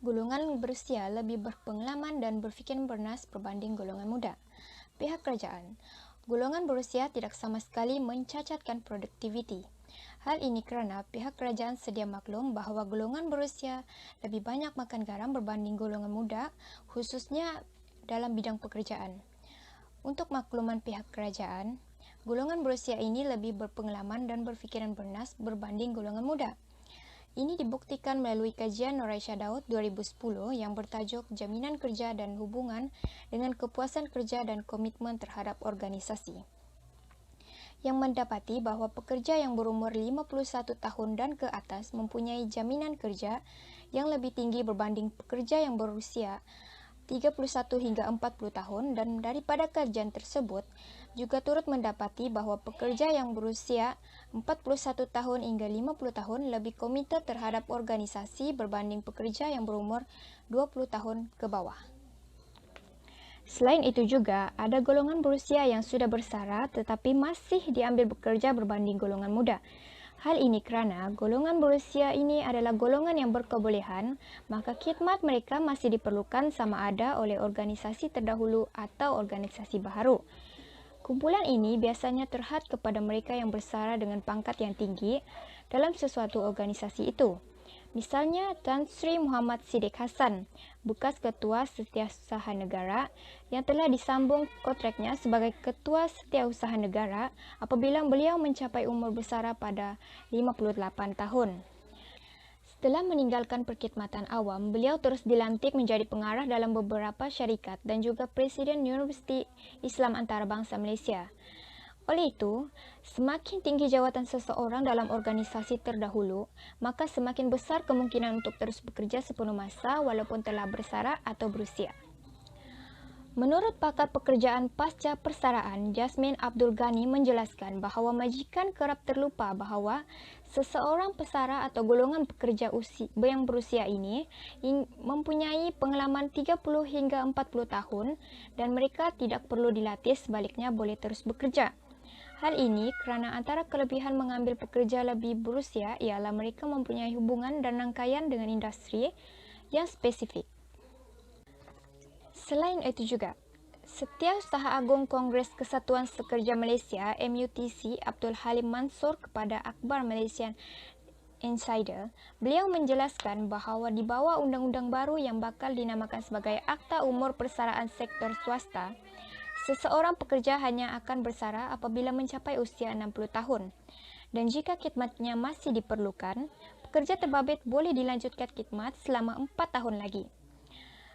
Golongan berusia lebih berpengalaman dan berfikir bernas berbanding golongan muda. Pihak kerajaan, golongan berusia tidak sama sekali mencacatkan produktiviti. Hal ini kerana pihak kerajaan sedia maklum bahawa golongan berusia lebih banyak makan garam berbanding golongan muda, khususnya dalam bidang pekerjaan. Untuk makluman pihak kerajaan, golongan berusia ini lebih berpengalaman dan berfikiran bernas berbanding golongan muda. Ini dibuktikan melalui kajian Noraisha Daud 2010 yang bertajuk Jaminan Kerja dan Hubungan dengan Kepuasan Kerja dan Komitmen Terhadap Organisasi, yang mendapati bahawa pekerja yang berumur 51 tahun dan ke atas mempunyai jaminan kerja yang lebih tinggi berbanding pekerja yang berusia 31 hingga 40 tahun, dan daripada kajian tersebut juga turut mendapati bahawa pekerja yang berusia 41 tahun hingga 50 tahun lebih komited terhadap organisasi berbanding pekerja yang berumur 20 tahun ke bawah. Selain itu juga, ada golongan berusia yang sudah bersara tetapi masih diambil bekerja berbanding golongan muda. Hal ini kerana golongan berusia ini adalah golongan yang berkebolehan, maka khidmat mereka masih diperlukan sama ada oleh organisasi terdahulu atau organisasi baharu. Kumpulan ini biasanya terhad kepada mereka yang bersara dengan pangkat yang tinggi dalam sesuatu organisasi itu. Misalnya Tan Sri Muhammad Siddiq Hassan, bekas Ketua Setiausaha Negara yang telah disambung kontraknya sebagai Ketua Setiausaha Negara apabila beliau mencapai umur bersara pada 58 tahun. Setelah meninggalkan perkhidmatan awam, beliau terus dilantik menjadi pengarah dalam beberapa syarikat dan juga Presiden Universiti Islam Antarabangsa Malaysia. Oleh itu, semakin tinggi jawatan seseorang dalam organisasi terdahulu, maka semakin besar kemungkinan untuk terus bekerja sepenuh masa walaupun telah bersara atau berusia. Menurut pakar pekerjaan pasca persaraan, Jasmine Abdul Ghani menjelaskan bahawa majikan kerap terlupa bahawa seseorang pesara atau golongan pekerja yang berusia ini mempunyai pengalaman 30 hingga 40 tahun dan mereka tidak perlu dilatih, sebaliknya boleh terus bekerja. Hal ini kerana antara kelebihan mengambil pekerja lebih berusia ialah mereka mempunyai hubungan dan rangkaian dengan industri yang spesifik. Selain itu juga, Setiausaha Agung Kongres Kesatuan Sekerja Malaysia MUTC Abdul Halim Mansur kepada Akhbar Malaysian Insider, beliau menjelaskan bahawa di bawah undang-undang baru yang bakal dinamakan sebagai Akta Umur Persaraan Sektor Swasta, seseorang pekerja hanya akan bersara apabila mencapai usia 60 tahun. Dan jika khidmatnya masih diperlukan, pekerja terbabit boleh dilanjutkan khidmat selama 4 tahun lagi.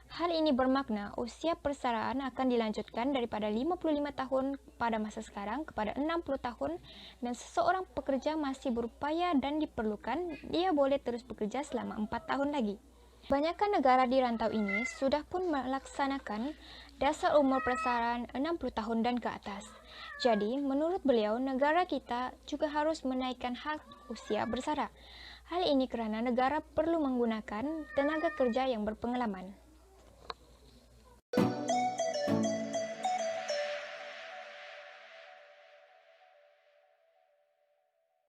Hal ini bermakna usia persaraan akan dilanjutkan daripada 55 tahun pada masa sekarang kepada 60 tahun, dan seseorang pekerja masih berupaya dan diperlukan, dia boleh terus bekerja selama 4 tahun lagi. Kebanyakan negara di rantau ini sudah pun melaksanakan dasar umur persaraan 60 tahun dan ke atas. Jadi, menurut beliau, negara kita juga harus menaikkan hak usia bersara. Hal ini kerana negara perlu menggunakan tenaga kerja yang berpengalaman.